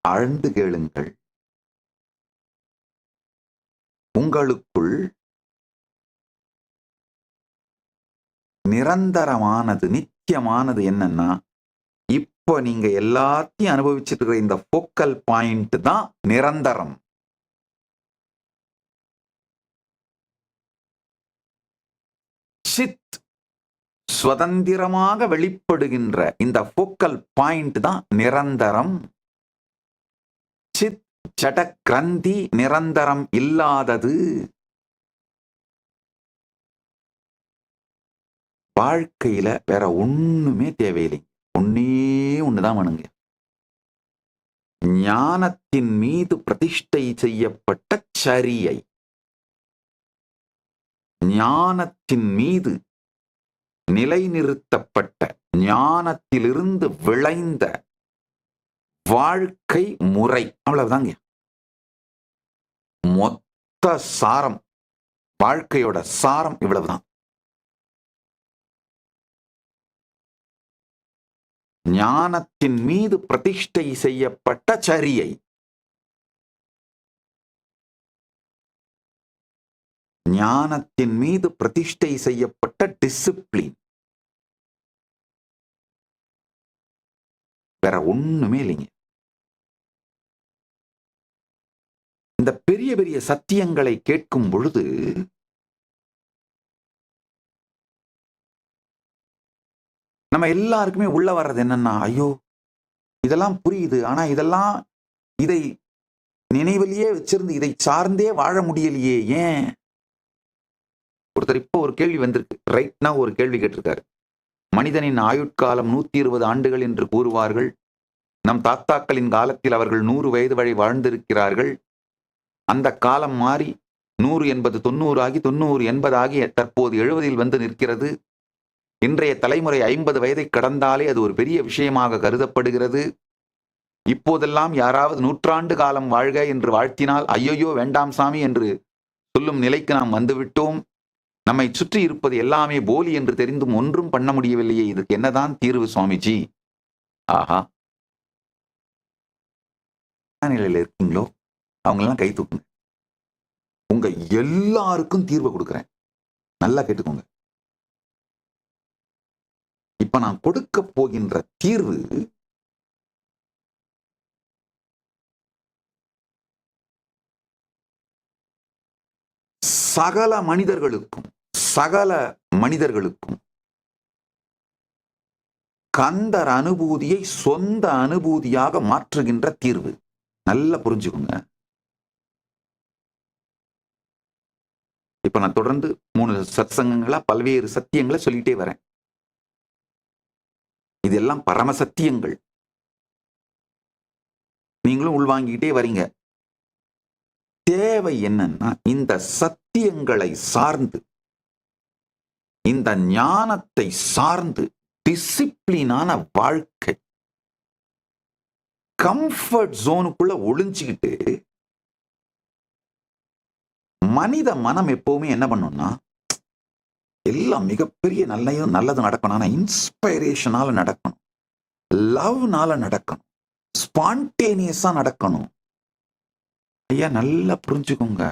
ஆழ்ந்து கேளுங்கள். உங்களுக்குள் நிரந்தரமானது, நித்தியமானது என்னன்னா, இப்போ நீங்க எல்லாத்தையும் அனுபவிச்சுட்டு இருக்கிற இந்த ஃபோக்கல் பாயிண்ட் தான் நிரந்தரம். சித் சுதந்திரமாக வெளிப்படுகின்ற இந்த ஃபோக்கல் பாயிண்ட் தான் நிரந்தரம். சித் ஜட கிரந்தி நிரந்தரம் இல்லாதது. வாழ்க்கையில வேற ஒண்ணுமே தேவையில்லை. ஒன்னே ஒண்ணுதான் வேணுங்க. ஞானத்தின் மீது பிரதிஷ்டை செய்யப்பட்ட சரியை, ஞானத்தின் மீது நிலைநிறுத்தப்பட்ட, ஞானத்திலிருந்து விளைந்த வாழ்க்கை முறை. அவ்வளவுதாங்க மொத்த சாரம். வாழ்க்கையோட சாரம் இவ்வளவுதான். ஞானத்தின் மீது பிரதிஷ்டை செய்யப்பட்ட சரியை, ஞானத்தின் மீது பிரதிஷ்டை செய்யப்பட்ட டிசிப்ளின். வேற ஒண்ணுமே இல்லைங்க. இந்த பெரிய பெரிய சத்தியங்களை கேட்கும் பொழுது நம்ம எல்லாருக்குமே உள்ள வர்றது என்னன்னா, ஐயோ இதெல்லாம் புரியுது, ஆனா இதெல்லாம் இதை நினைவிலேயே வச்சிருந்து இதை சார்ந்தே வாழ முடியலையே, ஏன்? ஒருத்தர் இப்போ ஒரு கேள்வி வந்திருக்கு, ரைட்னா ஒரு கேள்வி கேட்டிருக்காரு. மனிதனின் ஆயுட்காலம் 120 ஆண்டுகள் என்று கூறுவார்கள். நம் தாத்தாக்களின் காலத்தில் அவர்கள் 100 வயது வரை வாழ்ந்திருக்கிறார்கள். அந்த காலம் மாறி 100 என்பது 90 ஆகி 90 80 ஆகி தற்போது 70 வந்து நிற்கிறது. இன்றைய தலைமுறை 50 வயதை கடந்தாலே அது ஒரு பெரிய விஷயமாக கருதப்படுகிறது. இப்போதெல்லாம் யாராவது 100 காலம் வாழ்க என்று வாழ்த்தினால் ஐயோ வேண்டாம் சாமி என்று சொல்லும் நிலைக்கு நாம் வந்துவிட்டோம். நம்மை சுற்றி இருப்பது எல்லாமே போலி என்று தெரிந்தும் ஒன்றும் பண்ண முடியவில்லையே, இதுக்கு என்னதான் தீர்வு சுவாமிஜி? ஆஹா, நிலையில இருக்கீங்களோ அவங்களெல்லாம் கை தூக்குங்க. உங்க எல்லாருக்கும் தீர்வு கொடுக்கிறேன், நல்லா கேட்டுக்கோங்க. இப்ப நான் கொடுக்க போகின்ற தீர்வு சகல மனிதர்களுக்கும் கந்தர் அனுபூதியை சொந்த அனுபூதியாக மாற்றுகின்ற தீர்வு. நல்லா புரிஞ்சுக்கோங்க. இப்ப நான் தொடர்ந்து 3 சத்சங்கங்களா பல்வேறு சத்தியங்களை சொல்லிட்டே வரேன். இதெல்லாம் பரம சத்தியங்கள். நீங்களும் உள்வாங்கிட்டே வரீங்க. தேவை என்னன்னா, இந்த சத்தியங்களை சார்ந்து, இந்த ஞானத்தை சார்ந்து டிசிப்ளினான வாழ்க்கை, கம்ஃபர்ட் ஜோனுக்குள்ள ஒளிஞ்சுக்கிட்டு மனித மனம் எப்பவுமே என்ன பண்ணும்னா, எல்லாம் மிகப்பெரிய நல்லது நடக்கணும், ஆனா இன்ஸ்பைரேஷனால நடக்கணும், லவ்னால நடக்கணும், ஸ்பான்டேனியஸா நடக்கணும். ஐயா நல்லா புரிஞ்சுக்கோங்க.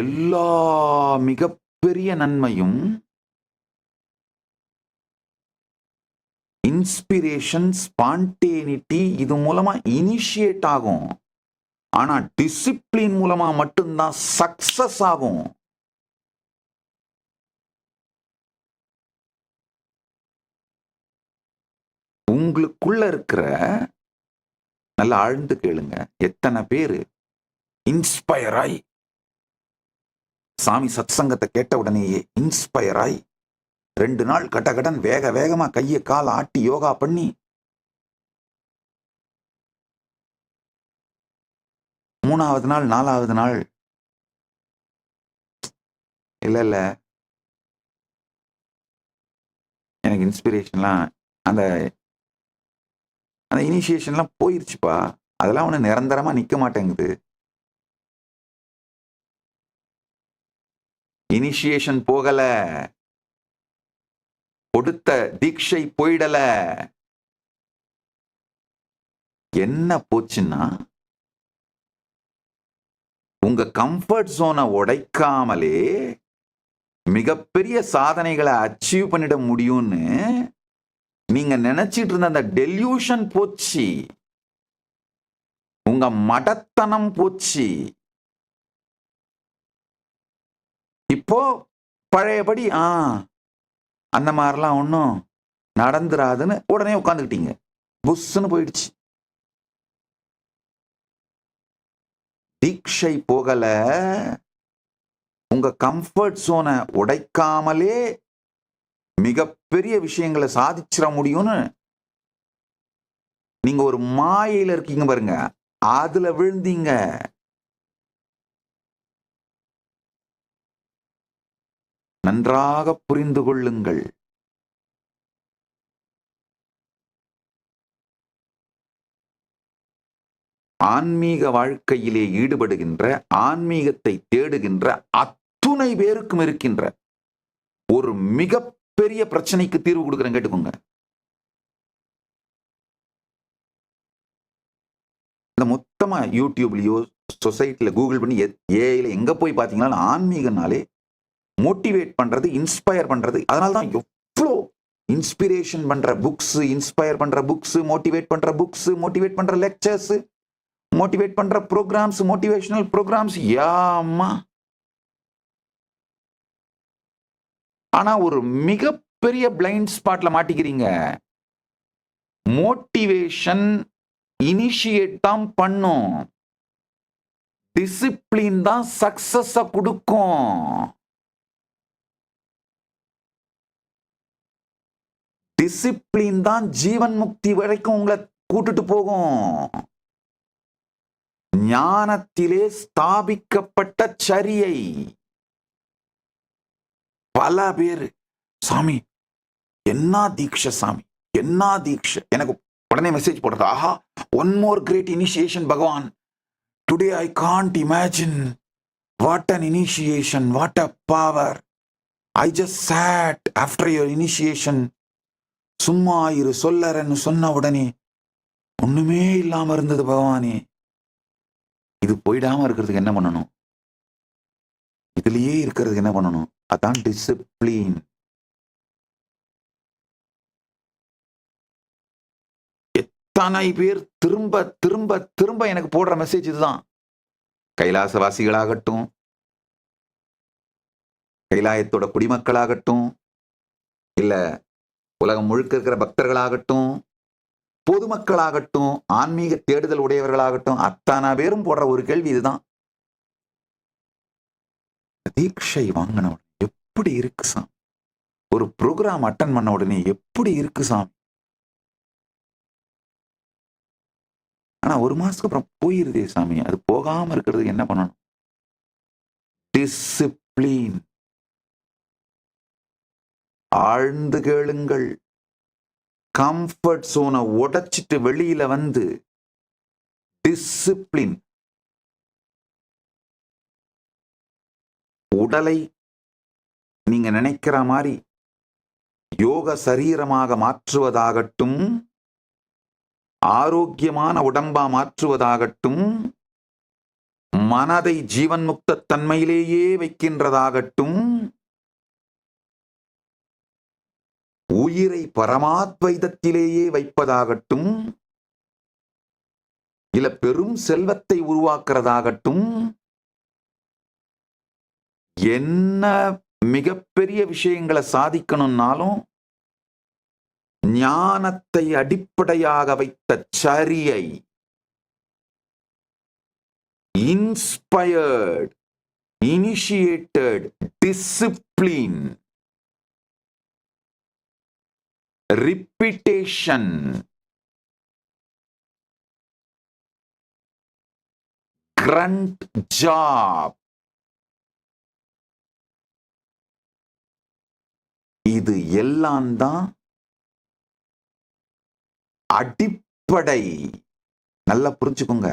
எல்லா மிகப்பெரிய நன்மையும் இன்ஸ்பிரேஷன், ஸ்பான்டேனிட்டி இது மூலமா இனிஷியேட் ஆகும். ஆனா டிசிப்ளின் மூலமா மட்டும்தான் சக்சஸ் ஆகும். உங்களுக்குள்ள இருக்கிற, நல்லா ஆழ்ந்து கேளுங்க, எத்தனை பேரு இன்ஸ்பயர் ஆகி சாமி சத்சங்கத்தை கேட்ட உடனேயே இன்ஸ்பயர் ஆகி 2 நாள் கடகடன் வேகமா கையை கால் ஆட்டி யோகா பண்ணி 3வது நாள் 4வது நாள் இல்ல எனக்கு இன்ஸ்பிரேஷன்லாம் அந்த இனிஷியேஷன்லாம் போயிருச்சுப்பா, அதெல்லாம் ஒண்ணு நிரந்தரமா நிக்க மாட்டேங்குது. இனிஷியேஷன் போகல, கொடுத்த தீட்சை போயிடல. என்ன போச்சுன்னா, உங்க கம்ஃபர்ட் ஜோனை உடைக்காமலே மிகப்பெரிய சாதனைகளை அச்சீவ் பண்ணிட முடியும்னு நீங்க நினைச்சிட்டு இருந்த அந்த டெல்யூஷன் போச்சு. உங்க மடத்தனம் போச்சு. இப்போ பழையபடி அந்த மாதிரிலாம் ஒன்றும் நடந்துராதுன்னு உடனே உட்காந்துக்கிட்டீங்க. புஷ்ன்னு போயிடுச்சு. தீட்சை போகல. உங்க கம்ஃபர்ட் ஜோனை உடைக்காமலே மிகப்பெரிய விஷயங்களை சாதிச்சிட முடியும்னு நீங்க ஒரு மாயையில இருக்கீங்க பாருங்க, அதுல விழுந்தீங்க. நன்றாக புரிந்து கொள்ளுங்கள். ஆன்மீக வாழ்க்கையிலே ஈடுபடுகின்ற, ஆன்மீகத்தை தேடுகின்ற அத்துணை பேருக்கும் இருக்கின்ற ஒரு மிகப்பெரிய பிரச்சனைக்கு தீர்வு கொடுக்கிறேன், கேட்டுக்கோங்க. இந்த மொத்தமா யூடியூப்லயோ சொசைட்டில கூகுள் பண்ணி ஏஐல எங்க போய் பாத்தீங்கன்னா ஆன்மீகனாலே மோட்டிவேட் பண்றது, இன்ஸ்பயர் பண்றது. அதனாலதான் எவ்வளோ இன்ஸ்பிரேஷன் பண்ற புக்ஸ், இன்ஸ்பயர் பண்ற புக்ஸ், மோட்டிவேட் பண்ற புக்ஸ், மோட்டிவேட் பண்ற லெக்சர்ஸ், மோட்டிவேட் பண்ற ப்ரோக்ராம்ஸ், மோட்டிவேஷனல் ப்ரோக்ராம்ஸ். யாமா. ஆனா ஒரு மிகப்பெரிய பிளைண்ட் ஸ்பாட்ல மாட்டிக்கிறீங்க. மோட்டிவேஷன் இனிஷியேட் தான் பண்ணும், டிசிப்ளின் தான் சக்சஸ் கொடுக்கும். டிசிப்ளின் தான் ஜீவன் முக்தி வரைக்கும் உங்களை கூட்டிட்டு போகும். ஞானத்திலே ஸ்தாபிக்கப்பட்ட சரியை. பல பேர், சாமி என்ன தீட்சை, சாமி என்ன தீட்சை, எனக்கு உடனே மெசேஜ் போடுறது, ஆஹா one more great initiation Bhagwan, today I can't imagine what an initiation, what a power, I just sat after your initiation, சும்மா இரு சொல்லறன்னு சொன்ன உடனே ஒண்ணுமே இல்லாம இருந்தது பகவானே. இது போயிடாம இருக்கிறதுக்கு என்ன பண்ணணும்? இதுலயே இருக்கிறதுக்கு என்ன பண்ணணும்? அதான் டிசிப்ளின். எத்தனை பேர் திரும்ப திரும்ப திரும்ப எனக்கு போடுற மெசேஜ் இதுதான். கைலாசவாசிகளாகட்டும், கைலாயத்தோட குடிமக்களாகட்டும், இல்ல உலகம் முழுக்க இருக்கிற பக்தர்களாகட்டும், பொதுமக்களாகட்டும், ஆன்மீக தேடுதல் உடையவர்களாகட்டும், அத்தனை பேரும் போடுற ஒரு கேள்வி இதுதான். தீட்சை வாங்கின உடனே எப்படி இருக்கு சாமி? ஒரு ப்ரோக்ராம் அட்டன் பண்ண உடனே எப்படி இருக்கு சாமி? ஆனா ஒரு மாசத்துக்கு அப்புறம் போயிருதே சாமி. அது போகாம இருக்கிறதுக்கு என்ன பண்ணணும்? டிசிப்ளின். ஆழ்ந்து கேளுங்கள். கம்ஃபர்ட் சோனை உடைச்சிட்டு வெளியில வந்து டிசிப்ளின். உடலை நீங்க நினைக்கிற மாதிரி யோக சரீரமாக மாற்றுவதாகட்டும், ஆரோக்கியமான உடம்பா மாற்றுவதாகட்டும், மனதை ஜீவன் முக்த தன்மையிலேயே வைக்கின்றதாகட்டும், உயிரை பரமாத்வைதத்திலேயே வைப்பதாகட்டும், இல்ல பெரும் செல்வத்தை உருவாக்குறதாகட்டும், என்ன மிகப்பெரிய விஷயங்களை சாதிக்கணும்னாலும் ஞானத்தை அடிப்படையாக வைத்த சரியை, inspired, initiated, discipline, repetition, Grand job, இது எல்லாம் தான் அடிப்படை. நல்லா புரிஞ்சுக்கோங்க.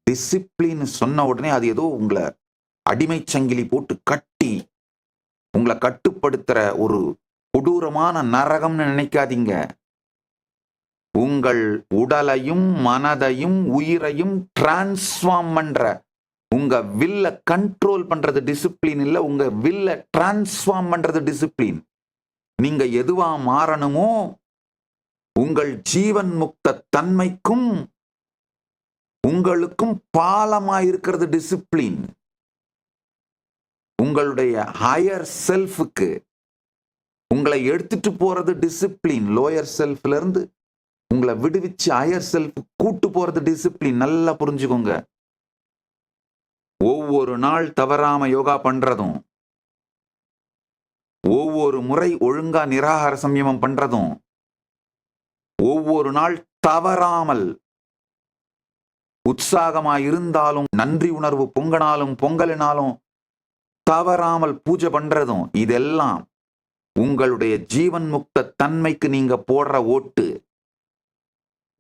டிசிப்ளின் சொன்ன உடனே அது ஏதோ உங்களை அடிமை சங்கிலி போட்டு கட்டி உங்களை கட்டுப்படுத்துற ஒரு கொடூரமான நரகம்னு நினைக்காதீங்க. உங்கள் உடலையும் மனதையும் உயிரையும் டிரான்ஸ்ஃபார்ம் பண்ற, உங்க வில்ல கண்ட்ரோல் பண்றது டிசிப்ளின் இல்ல, உங்க வில்ல டிரான்ஸ்ஃபார்ம் பண்றது டிசிப்ளின். நீங்க எதுவா மாறணுமோ உங்கள் ஜீவன் முக்த தன்மைக்கும் உங்களுக்கும் பாலமா இருக்கிறது டிசிப்ளின். உங்களுடைய ஹையர் செல்ஃபுக்கு உங்களை எடுத்துட்டு போறது டிசிப்ளின். லோயர் செல்ஃப்ல இருந்து உங்களை விடுவிச்சு ஹையர் செல்ஃப் கூட்டு போறது டிசிப்ளின். நல்லா புரிஞ்சுக்கோங்க. ஒவ்வொரு நாள் தவறாம யோகா பண்றதும், ஒவ்வொரு முறை ஒழுங்கா நிராகார சம்யமம் பண்றதும், ஒவ்வொரு நாள் தவறாமல் உற்சாகமா இருந்தாலும், நன்றி உணர்வு பொங்கனாலும் பொங்கலினாலும் தவறாமல் பூஜை பண்றதும், இதெல்லாம் உங்களுடைய ஜீவன் முக்த தன்மைக்கு நீங்க போடுற ஓட்டு.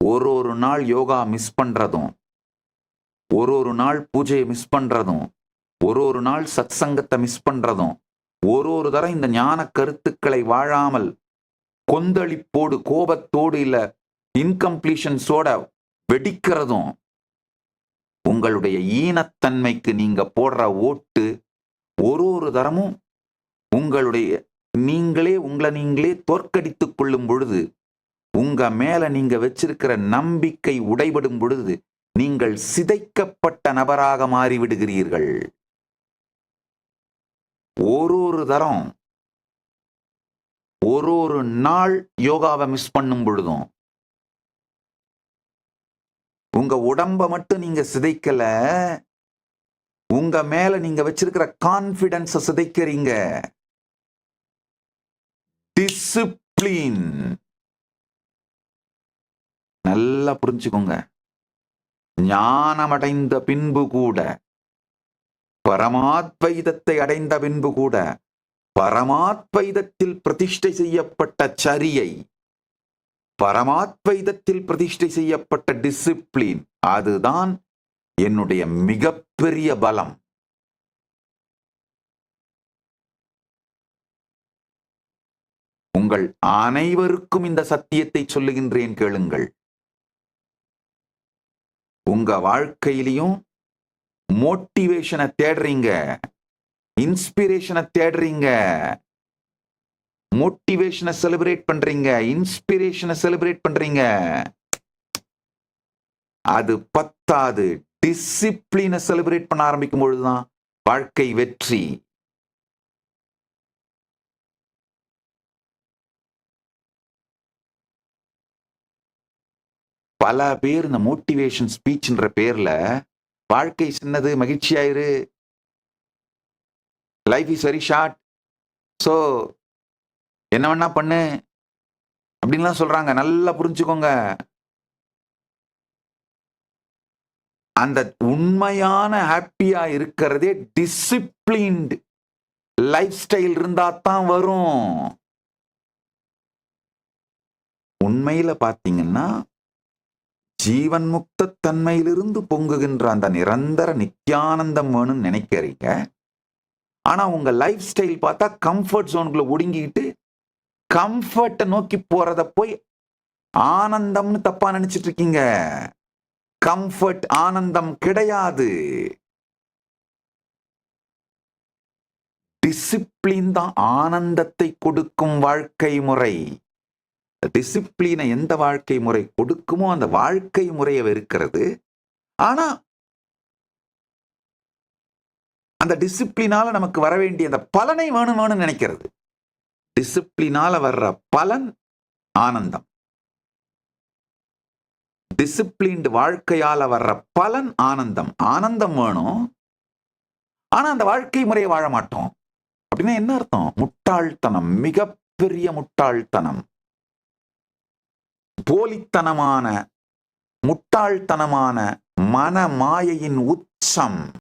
ஒரு நாள் யோகா மிஸ் பண்றதும், ஒரு நாள் பூஜையை மிஸ் பண்றதும், ஒரு நாள் சத் சங்கத்தை மிஸ் பண்றதும், ஒரு தரம் இந்த ஞான கருத்துக்களை வாழாமல் கொந்தளிப்போடு கோபத்தோடு இல்ல இன்கம்ப்ளீஷன்ஸோட வெடிக்கிறதும் உங்களுடைய ஈனத்தன்மைக்கு நீங்க போடுற ஓட்டு. ஒரு தரமும் உங்களுடைய உங்களை நீங்களே தோற்கடித்துக் கொள்ளும் பொழுது, உங்க மேல நீங்க வச்சிருக்கிற நம்பிக்கை உடைபடும் பொழுது நீங்கள் சிதைக்கப்பட்ட நபராக மாறிவிடுகிறீர்கள். ஒரு தரம் ஒரு நாள் யோகாவை மிஸ் பண்ணும் பொழுதும் உங்க உடம்ப மட்டும் நீங்க சிதைக்கல, உங்க மேல நீங்க வச்சிருக்கிற கான்பிடன்ஸ சிதைக்கிறீங்க. டிசிப்ளின் நல்லா புரிஞ்சுக்கோங்க. ஞானமடைந்த பின்பு கூட, பரமாத்வைதத்தை அடைந்த பின்பு கூட, பரமாத்வைதத்தில் பிரதிஷ்டை செய்யப்பட்ட சரியை, பரமாத்வைதத்தில் பிரதிஷ்டை செய்யப்பட்ட டிசிப்ளின், அதுதான் என்னுடைய மிகப்பெரிய பலம். உங்கள் அனைவருக்கும் இந்த சத்தியத்தை சொல்லுகின்றேன், கேளுங்கள். உங்க வாழ்க்கையிலையும் மோட்டிவேஷனை தேடுறீங்க, இன்ஸ்பிரேஷனை தேடுறீங்க, மோட்டிவேஷனை செலிப்ரேட் பண்றீங்க, இன்ஸ்பிரேஷனை செலிப்ரேட் பண்றீங்க. அது பத்தாது, டிசிப்ளினை செலிப்ரேட் பண்ண ஆரம்பிக்கும் பொழுதுதான் வாழ்க்கை வெற்றி. பல பேர் இந்த மோட்டிவேஷன் ஸ்பீச்ன்ற பேர்ல வாழ்க்கை சின்னது, மகிழ்ச்சியாயிரு, life is very short, so என்ன வேணா பண்ணு அப்படின்லாம் சொல்றாங்க. நல்லா புரிஞ்சுக்கோங்க. அந்த உண்மையான ஹாப்பியா இருக்கிறதே டிசிப்ளின்டு லைஃப் ஸ்டைல் இருந்தா தான் வரும். உண்மையில பாத்தீங்கன்னா ஜீவன் முக்த தன்மையிலிருந்து பொங்குகின்ற அந்த நிரந்தர நித்தியானந்தம் வேணும்னு நினைக்கிறீங்க. ஆனா உங்க லைஃப் ஸ்டைல் பார்த்தா கம்ஃபர்ட் ஜோனுக்குள்ள ஒடுங்கிட்டு கம்ஃபர்ட்டை நோக்கி போறத போய் ஆனந்தம்னு தப்பா நினைச்சிட்டு இருக்கீங்க. கம்ஃபர்ட் ஆனந்தம் கிடையாது. டிசிப்ளின் தான் ஆனந்தத்தை கொடுக்கும் வாழ்க்கை முறை. டிசிப்ளினை எந்த வாழ்க்கை முறை கொடுக்குமோ அந்த வாழ்க்கை முறையை வெறுக்கிறது. ஆனா அந்த டிசிப்ளினால நமக்கு வர வேண்டிய அந்த பலனை வேணும்னு நினைக்கிறது. டிசிப்ளினால வர்ற பலன் ஆனந்தம். டிசிப்ளின்டு வாழ்க்கையால வர்ற பலன் ஆனந்தம். ஆனந்தம் வேணும், ஆனா அந்த வாழ்க்கை முறையை வாழ மாட்டோம். அப்படின்னா என்ன அர்த்தம்? முட்டாள்தனம், மிகப்பெரிய முட்டாள்தனம், போலித்தனமான முட்டாள்தனமான மன மாயையின் உச்சம்.